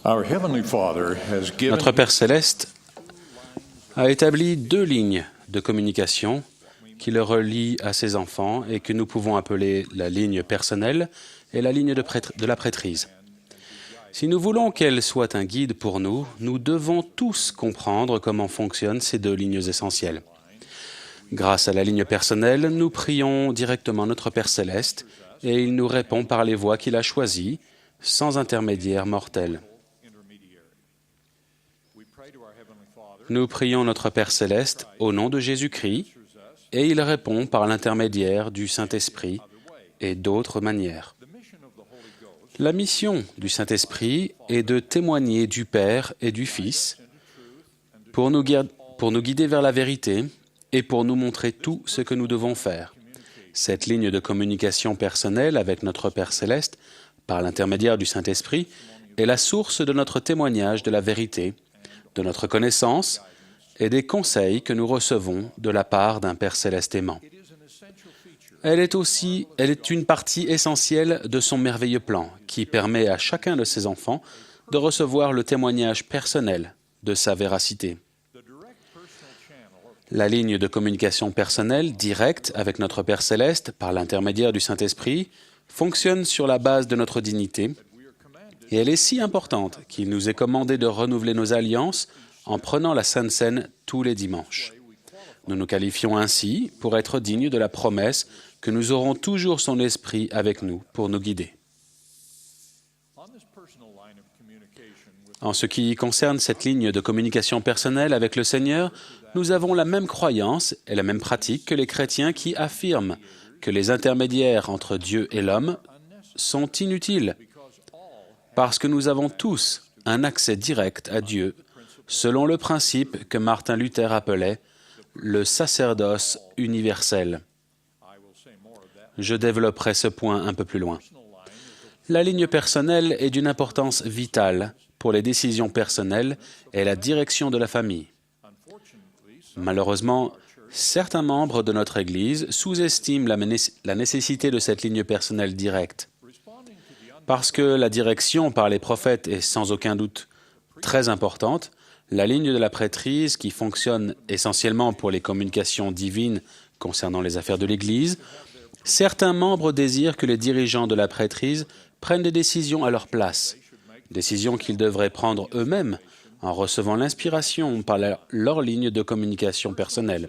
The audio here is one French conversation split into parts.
Our Heavenly Father has given Notre Père céleste a établi 2 lignes de communication qui le relient à ses enfants et que nous pouvons appeler la ligne personnelle et la ligne de la prêtrise. Si nous voulons qu'elle soit un guide pour nous, nous devons tous comprendre comment fonctionnent ces 2 lignes essentielles. Grâce à la ligne personnelle, nous prions directement notre Père céleste et il nous répond par les voies qu'il a choisies, sans intermédiaire mortel. Nous prions notre Père céleste au nom de Jésus-Christ et il répond par l'intermédiaire du Saint-Esprit et d'autres manières. La mission du Saint-Esprit est de témoigner du Père et du Fils pour nous guider vers la vérité et pour nous montrer tout ce que nous devons faire. Cette ligne de communication personnelle avec notre Père céleste, par l'intermédiaire du Saint-Esprit, est la source de notre témoignage de la vérité, de notre connaissance et des conseils que nous recevons de la part d'un Père céleste aimant. Elle est une partie essentielle de son merveilleux plan qui permet à chacun de ses enfants de recevoir le témoignage personnel de sa véracité. La ligne de communication personnelle directe avec notre Père céleste par l'intermédiaire du Saint-Esprit fonctionne sur la base de notre dignité et elle est si importante qu'il nous est commandé de renouveler nos alliances en prenant la Sainte Seine tous les dimanches. Nous nous qualifions ainsi pour être dignes de la promesse que nous aurons toujours son Esprit avec nous pour nous guider. En ce qui concerne cette ligne de communication personnelle avec le Seigneur, nous avons la même croyance et la même pratique que les chrétiens qui affirment que les intermédiaires entre Dieu et l'homme sont inutiles parce que nous avons tous un accès direct à Dieu selon le principe que Martin Luther appelait le sacerdoce universel. Je développerai ce point un peu plus loin. La ligne personnelle est d'une importance vitale pour les décisions personnelles et la direction de la famille. Malheureusement, certains membres de notre Église sous-estiment la nécessité de cette ligne personnelle directe. Parce que la direction par les prophètes est sans aucun doute très importante, la ligne de la prêtrise, qui fonctionne essentiellement pour les communications divines concernant les affaires de l'Église, certains membres désirent que les dirigeants de la prêtrise prennent des décisions à leur place, décisions qu'ils devraient prendre eux-mêmes en recevant l'inspiration par leur ligne de communication personnelle.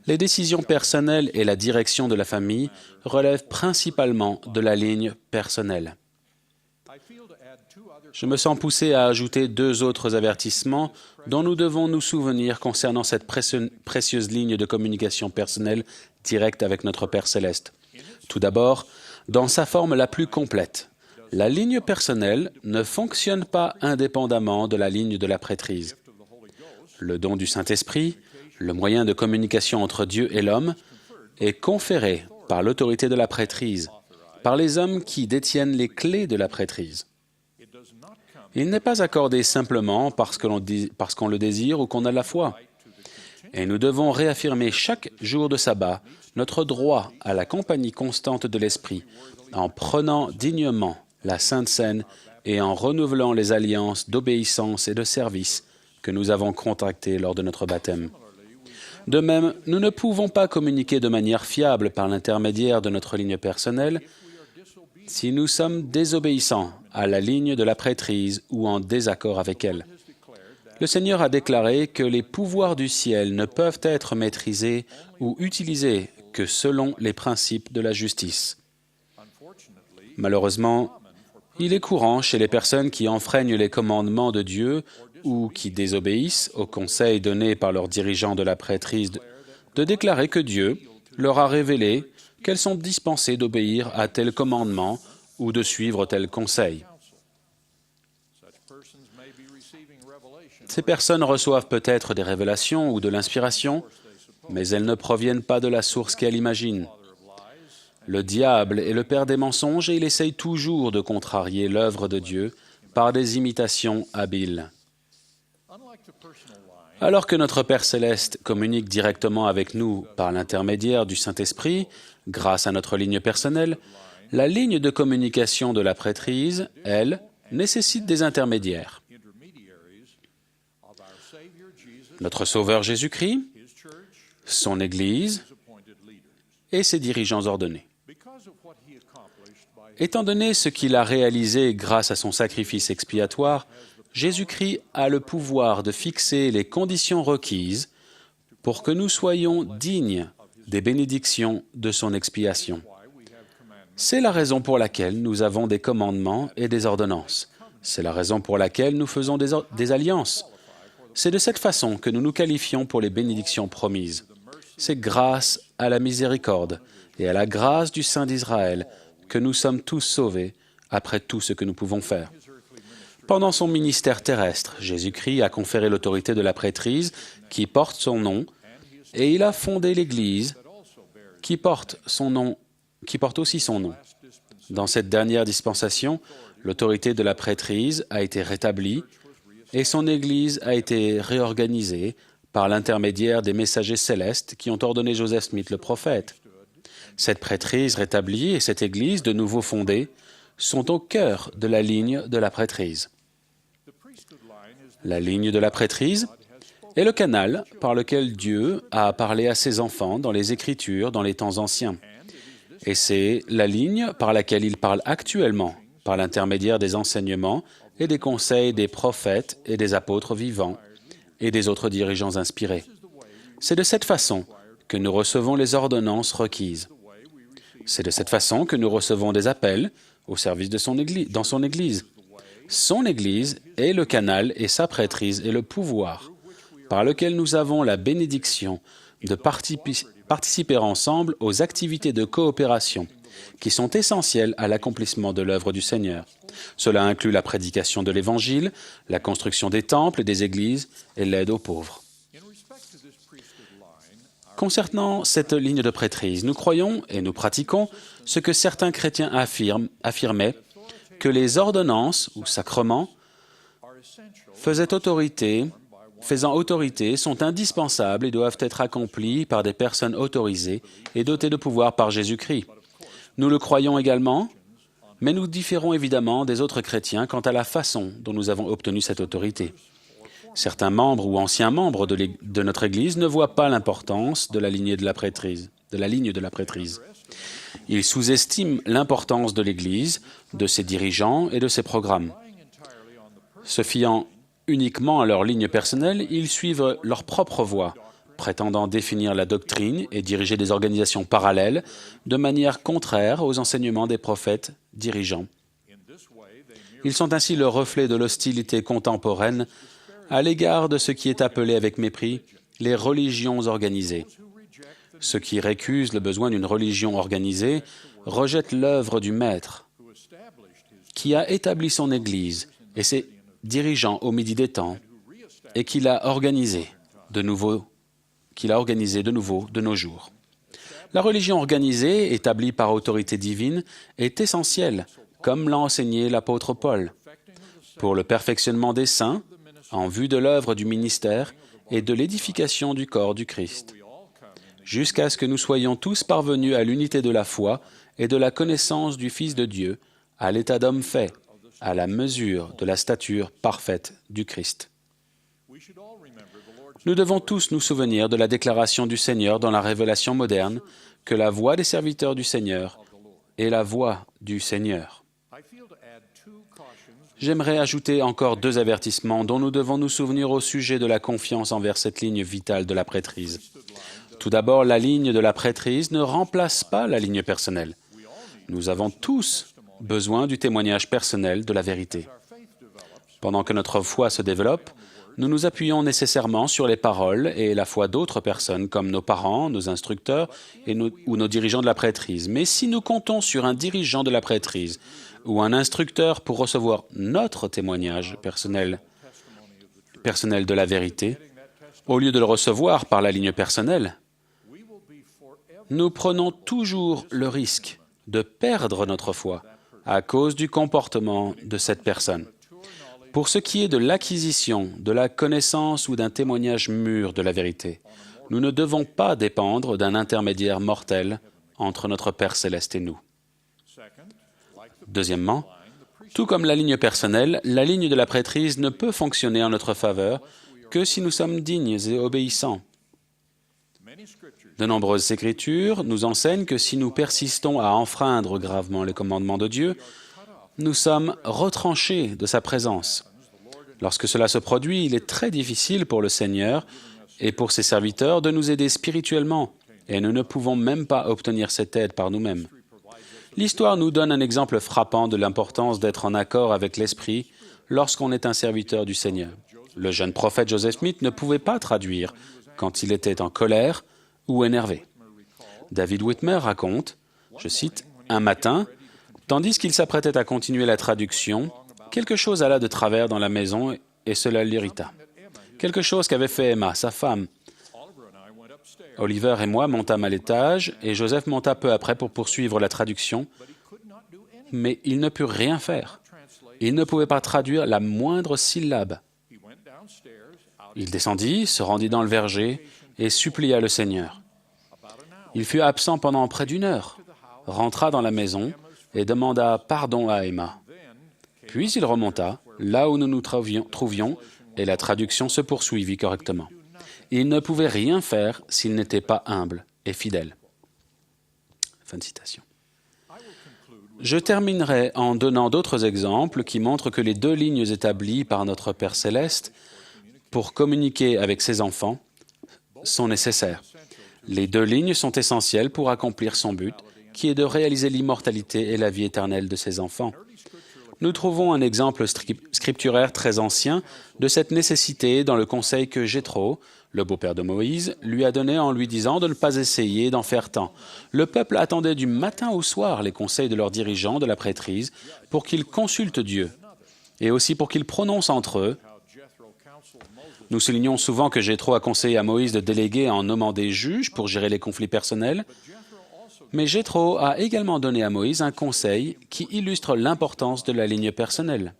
Les décisions personnelles et la direction de la famille relèvent principalement de la ligne personnelle. Je me sens poussé à ajouter 2 autres avertissements dont nous devons nous souvenir concernant cette précieuse ligne de communication personnelle directe avec notre Père céleste. Tout d'abord, dans sa forme la plus complète, la ligne personnelle ne fonctionne pas indépendamment de la ligne de la prêtrise. Le don du Saint-Esprit, le moyen de communication entre Dieu et l'homme, est conféré par l'autorité de la prêtrise, par les hommes qui détiennent les clés de la prêtrise. Il n'est pas accordé simplement parce qu'on le désire ou qu'on a la foi. Et nous devons réaffirmer chaque jour de sabbat notre droit à la compagnie constante de l'Esprit en prenant dignement la Sainte Seine et en renouvelant les alliances d'obéissance et de service que nous avons contractées lors de notre baptême. De même, nous ne pouvons pas communiquer de manière fiable par l'intermédiaire de notre ligne personnelle si nous sommes désobéissants à la ligne de la prêtrise ou en désaccord avec elle. Le Seigneur a déclaré que les pouvoirs du ciel ne peuvent être maîtrisés ou utilisés que selon les principes de la justice. Malheureusement, il est courant chez les personnes qui enfreignent les commandements de Dieu ou qui désobéissent aux conseils donnés par leurs dirigeants de la prêtrise de déclarer que Dieu leur a révélé qu'elles sont dispensées d'obéir à tel commandement ou de suivre tel conseil. Ces personnes reçoivent peut-être des révélations ou de l'inspiration, mais elles ne proviennent pas de la source qu'elles imaginent. Le diable est le père des mensonges et il essaye toujours de contrarier l'œuvre de Dieu par des imitations habiles. Alors que notre Père céleste communique directement avec nous par l'intermédiaire du Saint-Esprit, grâce à notre ligne personnelle, la ligne de communication de la prêtrise, elle, nécessite des intermédiaires. Notre Sauveur Jésus-Christ, son Église et ses dirigeants ordonnés. Étant donné ce qu'il a réalisé grâce à son sacrifice expiatoire, Jésus-Christ a le pouvoir de fixer les conditions requises pour que nous soyons dignes des bénédictions de son expiation. C'est la raison pour laquelle nous avons des commandements et des ordonnances. C'est la raison pour laquelle nous faisons des alliances. C'est de cette façon que nous nous qualifions pour les bénédictions promises. C'est grâce à la miséricorde et à la grâce du Saint d'Israël que nous sommes tous sauvés après tout ce que nous pouvons faire. Pendant son ministère terrestre, Jésus-Christ a conféré l'autorité de la prêtrise qui porte son nom, et il a fondé l'Église qui porte aussi son nom. Dans cette dernière dispensation, l'autorité de la prêtrise a été rétablie et son Église a été réorganisée par l'intermédiaire des messagers célestes qui ont ordonné Joseph Smith le prophète. Cette prêtrise rétablie et cette Église de nouveau fondée sont au cœur de la ligne de la prêtrise. La ligne de la prêtrise est le canal par lequel Dieu a parlé à ses enfants dans les Écritures dans les temps anciens. Et c'est la ligne par laquelle il parle actuellement, par l'intermédiaire des enseignements et des conseils des prophètes et des apôtres vivants et des autres dirigeants inspirés. C'est de cette façon que nous recevons les ordonnances requises. C'est de cette façon que nous recevons des appels au service de son Église, dans son Église. Son Église est le canal et sa prêtrise est le pouvoir par lequel nous avons la bénédiction de participer ensemble aux activités de coopération qui sont essentielles à l'accomplissement de l'œuvre du Seigneur. Cela inclut la prédication de l'Évangile, la construction des temples et des églises et l'aide aux pauvres. Concernant cette ligne de prêtrise, nous croyons et nous pratiquons ce que certains chrétiens affirmaient, que les ordonnances ou sacrements faisant autorité sont indispensables et doivent être accomplis par des personnes autorisées et dotées de pouvoir par Jésus-Christ. Nous le croyons également, mais nous différons évidemment des autres chrétiens quant à la façon dont nous avons obtenu cette autorité. Certains membres ou anciens membres de notre Église ne voient pas l'importance de la ligne de la prêtrise. Ils sous-estiment l'importance de l'Église, de ses dirigeants et de ses programmes. Se fiant uniquement à leur ligne personnelle, ils suivent leur propre voie, prétendant définir la doctrine et diriger des organisations parallèles de manière contraire aux enseignements des prophètes dirigeants. Ils sont ainsi le reflet de l'hostilité contemporaine à l'égard de ce qui est appelé avec mépris les religions organisées. Ceux qui récusent le besoin d'une religion organisée rejettent l'œuvre du Maître, qui a établi son Église et ses dirigeants au midi des temps, et qui l'a organisé de nouveau de nos jours. La religion organisée, établie par autorité divine, est essentielle, comme l'a enseigné l'apôtre Paul, pour le perfectionnement des saints, en vue de l'œuvre du ministère et de l'édification du corps du Christ, jusqu'à ce que nous soyons tous parvenus à l'unité de la foi et de la connaissance du Fils de Dieu, à l'état d'homme fait, à la mesure de la stature parfaite du Christ. Nous devons tous nous souvenir de la déclaration du Seigneur dans la révélation moderne que la voix des serviteurs du Seigneur est la voix du Seigneur. J'aimerais ajouter encore 2 avertissements dont nous devons nous souvenir au sujet de la confiance envers cette ligne vitale de la prêtrise. Tout d'abord, la ligne de la prêtrise ne remplace pas la ligne personnelle. Nous avons tous besoin du témoignage personnel de la vérité. Pendant que notre foi se développe, nous nous appuyons nécessairement sur les paroles et la foi d'autres personnes comme nos parents, nos instructeurs ou nos dirigeants de la prêtrise. Mais si nous comptons sur un dirigeant de la prêtrise ou un instructeur pour recevoir notre témoignage personnel de la vérité, au lieu de le recevoir par la ligne personnelle, nous prenons toujours le risque de perdre notre foi à cause du comportement de cette personne. Pour ce qui est de l'acquisition, de la connaissance ou d'un témoignage mûr de la vérité, nous ne devons pas dépendre d'un intermédiaire mortel entre notre Père céleste et nous. Deuxièmement, Tout comme la ligne personnelle, la ligne de la prêtrise ne peut fonctionner en notre faveur que si nous sommes dignes et obéissants. De nombreuses Écritures nous enseignent que si nous persistons à enfreindre gravement les commandements de Dieu, nous sommes retranchés de sa présence. Lorsque cela se produit, il est très difficile pour le Seigneur et pour ses serviteurs de nous aider spirituellement, et nous ne pouvons même pas obtenir cette aide par nous-mêmes. L'histoire nous donne un exemple frappant de l'importance d'être en accord avec l'Esprit lorsqu'on est un serviteur du Seigneur. Le jeune prophète Joseph Smith ne pouvait pas traduire quand il était en colère ou énervé. David Whitmer raconte, je cite, « Un matin, tandis qu'il s'apprêtait à continuer la traduction, quelque chose alla de travers dans la maison et cela l'irrita. Quelque chose qu'avait fait Emma, sa femme. Oliver et moi montâmes à l'étage et Joseph monta peu après pour poursuivre la traduction, mais il ne put rien faire. Il ne pouvait pas traduire la moindre syllabe. Il descendit, se rendit dans le verger et supplia le Seigneur. Il fut absent pendant près d'1 heure, rentra dans la maison et demanda pardon à Emma. Puis il remonta, là où nous nous trouvions, et la traduction se poursuivit correctement. Il ne pouvait rien faire s'il n'était pas humble et fidèle. » Fin de citation. Je terminerai en donnant d'autres exemples qui montrent que les 2 lignes établies par notre Père céleste pour communiquer avec ses enfants sont nécessaires. Les 2 lignes sont essentielles pour accomplir son but, qui est de réaliser l'immortalité et la vie éternelle de ses enfants. Nous trouvons un exemple scripturaire très ancien de cette nécessité dans le conseil que Jéthro, le beau-père de Moïse, lui a donné en lui disant de ne pas essayer d'en faire tant. Le peuple attendait du matin au soir les conseils de leurs dirigeants de la prêtrise pour qu'ils consultent Dieu et aussi pour qu'ils prononcent entre eux. Nous soulignons souvent que Jéthro a conseillé à Moïse de déléguer en nommant des juges pour gérer les conflits personnels, mais Jéthro a également donné à Moïse un conseil qui illustre l'importance de la ligne personnelle.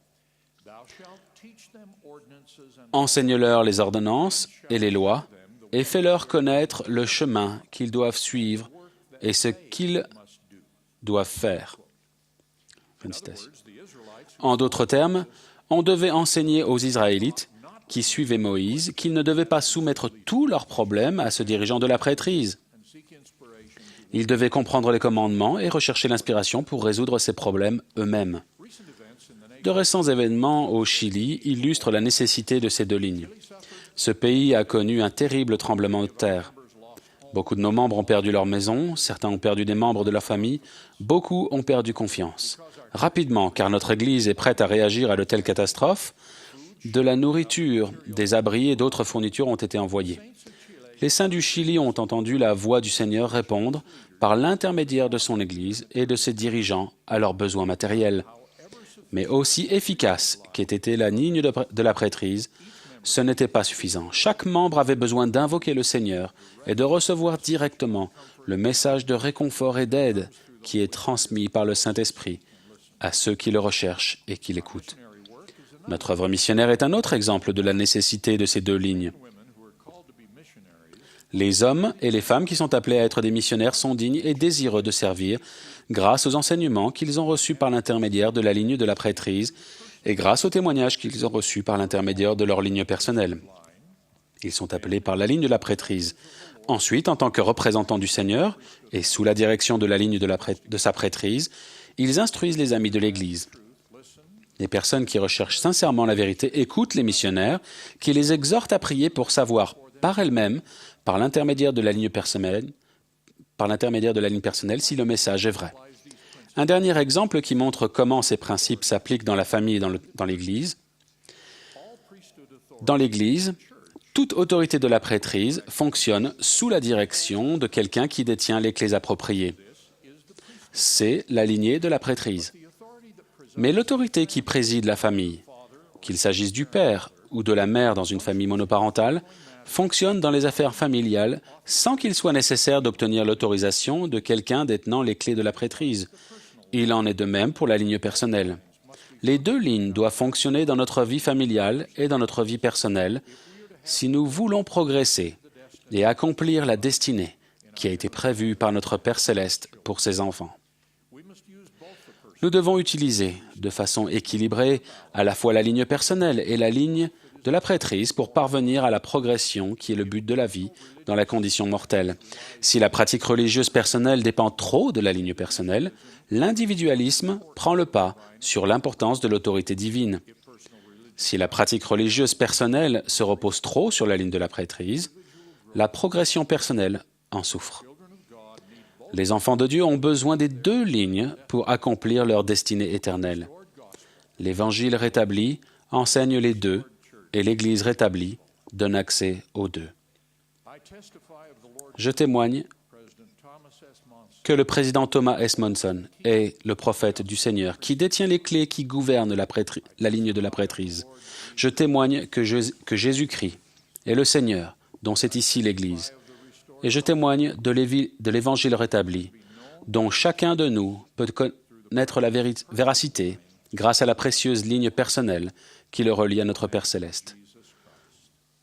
Enseigne-leur les ordonnances et les lois, et fais-leur connaître le chemin qu'ils doivent suivre et ce qu'ils doivent faire. Fin de citation. En d'autres termes, on devait enseigner aux Israélites qui suivaient Moïse qu'ils ne devaient pas soumettre tous leurs problèmes à ce dirigeant de la prêtrise. Ils devaient comprendre les commandements et rechercher l'inspiration pour résoudre ces problèmes eux-mêmes. De récents événements au Chili illustrent la nécessité de ces 2 lignes. Ce pays a connu un terrible tremblement de terre. Beaucoup de nos membres ont perdu leur maison, certains ont perdu des membres de leur famille, beaucoup ont perdu confiance. Rapidement, car notre Église est prête à réagir à de telles catastrophes, de la nourriture, des abris et d'autres fournitures ont été envoyées. Les saints du Chili ont entendu la voix du Seigneur répondre par l'intermédiaire de son Église et de ses dirigeants à leurs besoins matériels. Mais aussi efficace qu'ait été la ligne de la prêtrise, ce n'était pas suffisant. Chaque membre avait besoin d'invoquer le Seigneur et de recevoir directement le message de réconfort et d'aide qui est transmis par le Saint-Esprit à ceux qui le recherchent et qui l'écoutent. Notre œuvre missionnaire est un autre exemple de la nécessité de ces 2 lignes. Les hommes et les femmes qui sont appelés à être des missionnaires sont dignes et désireux de servir grâce aux enseignements qu'ils ont reçus par l'intermédiaire de la ligne de la prêtrise et grâce aux témoignages qu'ils ont reçus par l'intermédiaire de leur ligne personnelle. Ils sont appelés par la ligne de la prêtrise. Ensuite, en tant que représentants du Seigneur et sous la direction de la ligne de sa prêtrise, ils instruisent les amis de l'Église. Les personnes qui recherchent sincèrement la vérité écoutent les missionnaires qui les exhortent à prier pour savoir par elles-mêmes, par l'intermédiaire de la ligne personnelle, si le message est vrai. Un dernier exemple qui montre comment ces principes s'appliquent dans la famille et dans l'Église. Dans l'Église, toute autorité de la prêtrise fonctionne sous la direction de quelqu'un qui détient les clés appropriées. C'est la lignée de la prêtrise. Mais l'autorité qui préside la famille, qu'il s'agisse du père ou de la mère dans une famille monoparentale, fonctionne dans les affaires familiales sans qu'il soit nécessaire d'obtenir l'autorisation de quelqu'un détenant les clés de la prêtrise. Il en est de même pour la ligne personnelle. Les 2 lignes doivent fonctionner dans notre vie familiale et dans notre vie personnelle si nous voulons progresser et accomplir la destinée qui a été prévue par notre Père céleste pour ses enfants. Nous devons utiliser de façon équilibrée à la fois la ligne personnelle et la ligne de la prêtrise pour parvenir à la progression qui est le but de la vie dans la condition mortelle. Si la pratique religieuse personnelle dépend trop de la ligne personnelle, l'individualisme prend le pas sur l'importance de l'autorité divine. Si la pratique religieuse personnelle se repose trop sur la ligne de la prêtrise, la progression personnelle en souffre. Les enfants de Dieu ont besoin des deux lignes pour accomplir leur destinée éternelle. L'Évangile rétabli enseigne les deux et l'Église rétablie donne accès aux deux. Je témoigne que le président Thomas S. Monson est le prophète du Seigneur qui détient les clés qui gouvernent la ligne de la prêtrise. Je témoigne que Jésus-Christ est le Seigneur, dont c'est ici l'Église. Et je témoigne de l'Évangile rétabli, dont chacun de nous peut connaître la véracité grâce à la précieuse ligne personnelle qui le relie à notre Père céleste.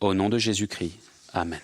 Au nom de Jésus-Christ. Amen.